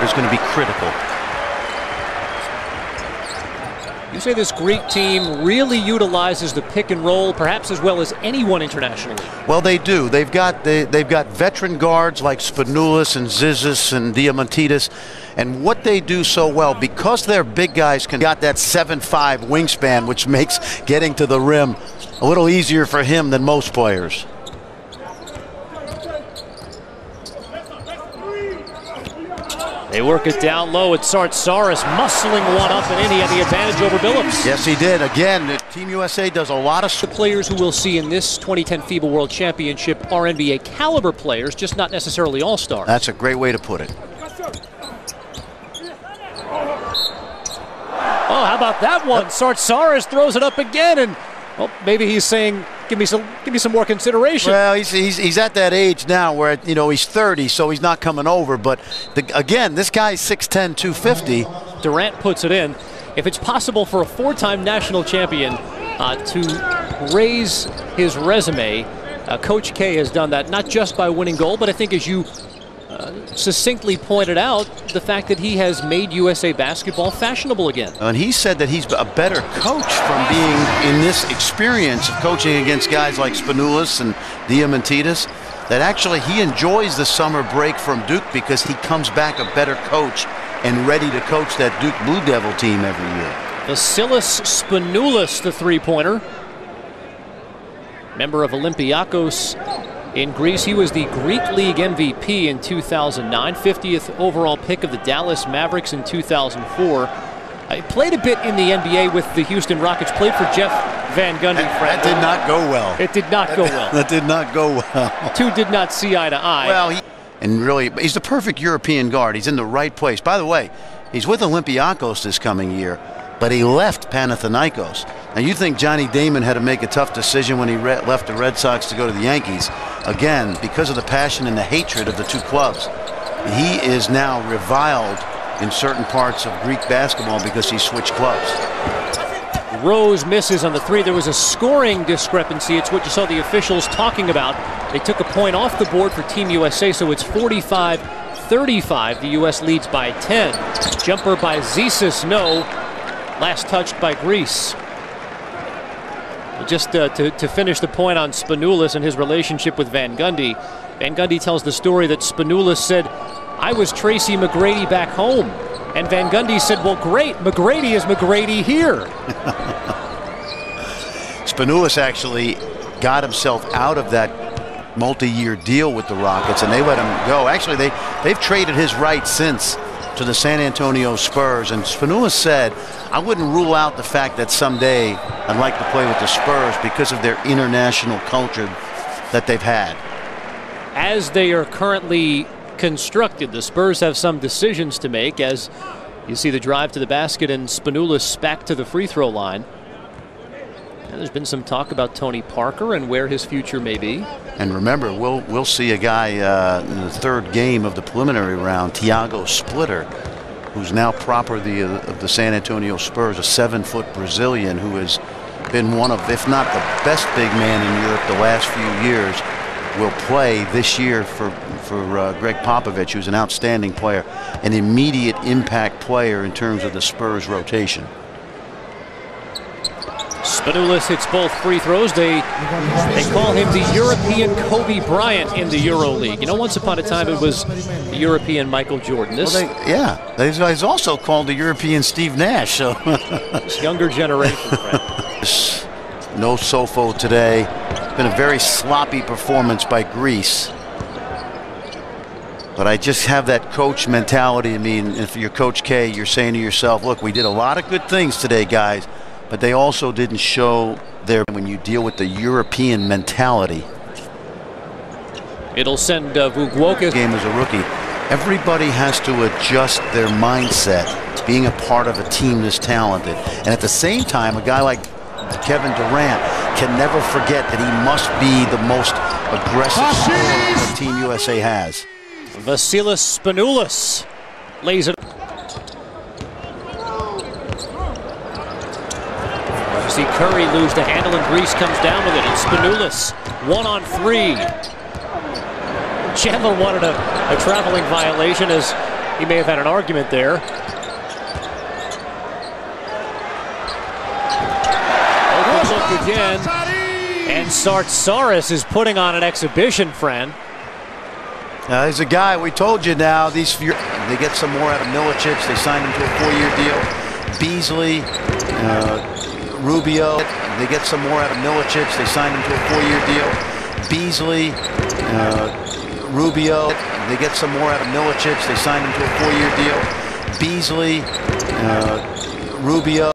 is going to be critical. You say this Greek team really utilizes the pick and roll, perhaps as well as anyone internationally. Well, they do. They've got veteran guards like Spanoulis and Zizis and Diamantidis, and what they do so well, because their big guys got that 7'5" wingspan, which makes getting to the rim a little easier for him than most players. They work it down low at Sartsaris, muscling one up, and in he had the advantage over Billups. Yes, he did. Again, Team USA does a lot of... The players who we'll see in this 2010 FIBA World Championship are NBA caliber players, just not necessarily all-stars. That's a great way to put it. Oh, how about that one? Sartsaris throws it up again, and well, maybe he's saying, give me some more consideration. Well, he's at that age now where, you know, he's 30, so he's not coming over. But again, this guy's 6'10", 250. Durant puts it in. If it's possible for a four-time national champion to raise his resume, Coach K has done that not just by winning gold, but I think, as you succinctly pointed out, the fact that he has made USA basketball fashionable again. And he said that he's a better coach from being in this experience of coaching against guys like Spanoulis and Diamantidis, that actually he enjoys the summer break from Duke because he comes back a better coach and ready to coach that Duke Blue Devil team every year. Vassilis Spanoulis, the three-pointer. Member of Olympiakos in Greece. He was the Greek League MVP in 2009, 50th overall pick of the Dallas Mavericks in 2004. He played a bit in the NBA with the Houston Rockets, played for Jeff Van Gundy. That did not go well. It did not go well. That did not go well. Two did not see eye to eye. Well, and really, he's the perfect European guard. He's in the right place. By the way, he's with Olympiakos this coming year, but he left Panathinaikos. Now, you think Johnny Damon had to make a tough decision when he left the Red Sox to go to the Yankees. Again, because of the passion and the hatred of the two clubs, he is now reviled in certain parts of Greek basketball because he switched clubs. Rose misses on the three. There was a scoring discrepancy. It's what you saw the officials talking about. They took a point off the board for Team USA, so it's 45-35. The U.S. leads by 10. Jumper by Zizis, no. Last touched by Greece. Just to finish the point on Spanoulis and his relationship with Van Gundy. Van Gundy tells the story that Spanoulis said, "I was Tracy McGrady back home." And Van Gundy said, "Well, great, McGrady is McGrady here." Spanoulis actually got himself out of that multi-year deal with the Rockets, and they let him go. Actually, they've traded his rights since to the San Antonio Spurs, and Spanoulis said, "I wouldn't rule out the fact that someday I'd like to play with the Spurs because of their international culture that they've had." As they are currently constructed, the Spurs have some decisions to make, as you see the drive to the basket and Spanoulis back to the free throw line. And there's been some talk about Tony Parker and where his future may be. And remember, we'll see a guy in the third game of the preliminary round, Thiago Splitter, who's now proper of the San Antonio Spurs, a 7-foot Brazilian who has been one of, if not the best big man in Europe the last few years, will play this year for Greg Popovich, who's an outstanding player, an immediate impact player in terms of the Spurs rotation. Spanoulis hits both free throws. They call him the European Kobe Bryant in the EuroLeague. You know, once upon a time it was the European Michael Jordan. He's also called the European Steve Nash. So this younger generation. No Sofo today. Been a very sloppy performance by Greece. But I just have that coach mentality. I mean, if you're Coach K, you're saying to yourself, look, we did a lot of good things today, guys, but they also didn't show when you deal with the European mentality. It'll send Vukovic. Game as a rookie. Everybody has to adjust their mindset being a part of a team this talented. And at the same time, a guy like Kevin Durant can never forget that he must be the most aggressive scorer that Team USA has. Vassilis Spanoulis lays it. You see Curry lose the handle and Greece comes down with it. And Spanoulis 1-on-3. Chandler wanted a traveling violation as he may have had an argument there. Open look again. And Sartsaris is putting on an exhibition, Fran. He's a guy, we told you now, they get some more out of Milicic. They signed him to a 4-year deal. Beasley, Rubio, they get some more out of Milicic. They signed him to a 4-year deal. Beasley, Rubio, they get some more out of Milicic. They signed him to a 4-year deal. Beasley, Rubio.